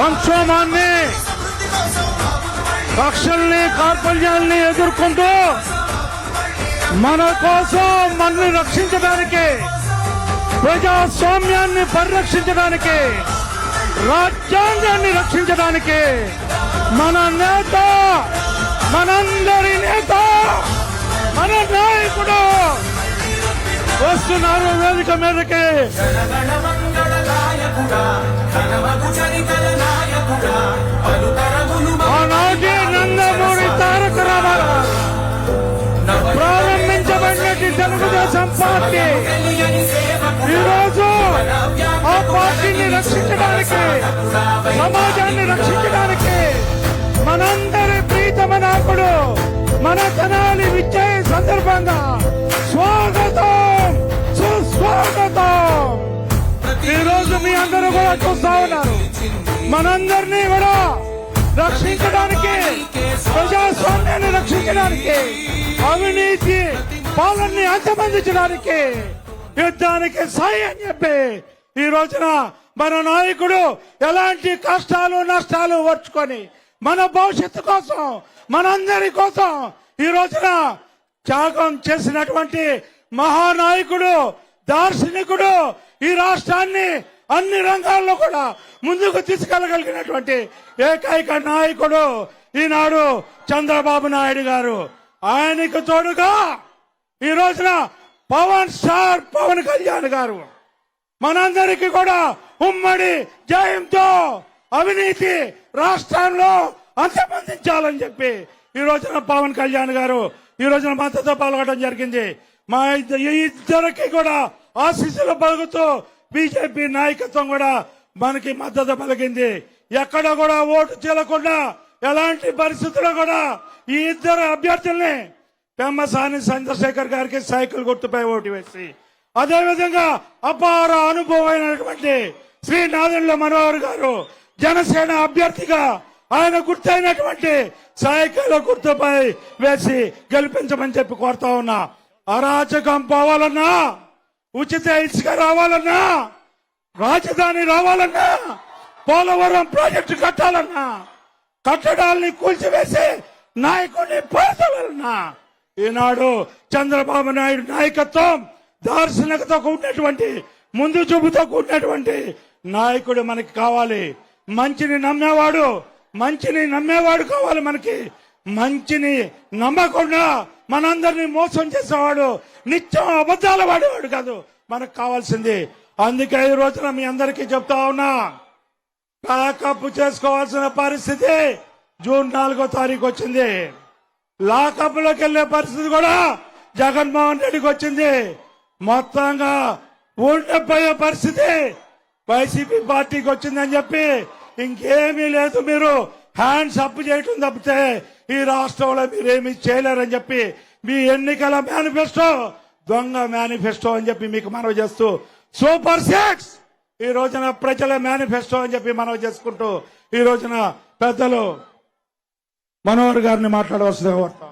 సంక్షోభాన్ని, రక్షల్ని, కార్పణ్యాల్ని ఎదుర్కొంటూ మన కోసం మనల్ని రక్షించడానికి, ప్రజాస్వామ్యాన్ని పరిరక్షించడానికి, రాజ్యాంగాన్ని రక్షించడానికి మన నేత, మనందరి నేత, మన నాయకుడు వస్తున్నారు వేదిక మీదకి. ఆనాటి నందమూరి తారక రామారావు ప్రారంభించబడినట్టు తెలుగుదేశం పార్టీ ఈరోజు ఆ పార్టీని రక్షించడానికి, సమాజాన్ని రక్షించడానికి మనందరి ప్రీతమ నాయకుడు మన తెనాలి విజయ సందర్భంగా స్వాగతం, సుస్వాగతం. ఈరోజు మీ అందరూ కూడా చూస్తా ఉన్నారు, మనందరినీ కూడా రక్షించడానికి, ప్రజాస్వామ్యాన్ని రక్షించడానికి, అవినీతి పాలనని అంతమందించడానికి యుద్ధానికి సాయి అని చెప్పి ఈ రోజున మన నాయకుడు ఎలాంటి కష్టాలు నష్టాలు ఓర్చుకొని మన భవిష్యత్తు కోసం, మనందరి కోసం ఈ రోజున త్యాగం చేసినటువంటి మహానాయకుడు, దార్శనికుడు, ఈ రాష్ట్రాన్ని అన్ని రంగాల్లో కూడా ముందుకు తీసుకెళ్లగలిగినటువంటి ఏకైక నాయకుడు ఈనాడు చంద్రబాబు నాయుడు గారు. ఆయనకు తోడుగా ఈ రోజున పవన్ స్టార్ పవన్ కళ్యాణ్ గారు మనందరికీ కూడా ఉమ్మడి జయంతో అవినీతి రాష్ట్రంలో అంతమందించాలని చెప్పి ఈ రోజున పవన్ కళ్యాణ్ గారు ఈ రోజున మద్దతు పాల్గొనడం జరిగింది. మా ఇద్దరికి కూడా ఆశీస్సులు పలుకుతూ బీజేపీ నాయకత్వం కూడా మనకి మద్దతు పలికింది. ఎక్కడ కూడా ఓటు చెల్లకుండా, ఎలాంటి పరిస్థితుల్లో కూడా ఈ ఇద్దరు అభ్యర్థుల్ని పెమ్మసాని చంద్రశేఖర్ గారికి సైకిల్ గుర్తుపై ఓటు వేసి, అదేవిధంగా అపార అనుభవమైనటువంటి శ్రీ నాదెండ్ల మనోహర్ గారు జనసేన అభ్యర్థిగా ఆయన గుర్తైనటువంటి సైకిల్ గుర్తుపై వేసి గెలిపించమని చెప్పి కోరుతా ఉన్నా. అరాచకం పోవాలన్నా, ఉచిత ఇసుక రావాలన్నా, రాజధాని రావాలన్నా, పోలవరం ప్రాజెక్టు కట్టాలన్నా, కట్టడాల్ని కూల్చివేసి నాయకుడిని పాల్చాలన్నా ఈనాడు చంద్రబాబు నాయుడు నాయకత్వం, దార్శనికతో కూడినటువంటి, ముందు చూపుతో కూడినటువంటి నాయకుడు మనకి కావాలి. మంచిని నమ్మేవాడు కావాలి మనకి. మంచిని నమ్మకుండా మనందరినీ మోసం చేసేవాడు, నిత్యం అబద్ధాలు వాడేవాడు కాదు మనకు కావాల్సింది. అందుకే ఈ రోజున మీ అందరికీ చెప్తా ఉన్నా, లాకప్ చేసుకోవాల్సిన పరిస్థితి జూన్ 4వ తారీఖు వచ్చింది. లాకప్ లోకి వెళ్లే పరిస్థితి కూడా జగన్మోహన్ రెడ్డికి వచ్చింది. మొత్తంగా ఉండిపోయే పరిస్థితి వైసీపీ పార్టీకి వచ్చిందని చెప్పి ఇంకేమీ లేదు. మీరు హ్యాండ్స్ అప్ చేయటం తప్పితే ఈ రాష్ట్రంలో మీరేమీ చేయలేరని చెప్పి మీ ఎన్నికల మేనిఫెస్టో దొంగ మేనిఫెస్టో అని చెప్పి మీకు మనవి చేస్తూ, సూపర్ 6 ఈ రోజున ప్రజల మేనిఫెస్టో అని చెప్పి మనవి చేసుకుంటూ ఈ రోజున పెద్దలు మనోహర్ గారిని మాట్లాడవలసిందిగా కోరుతాం.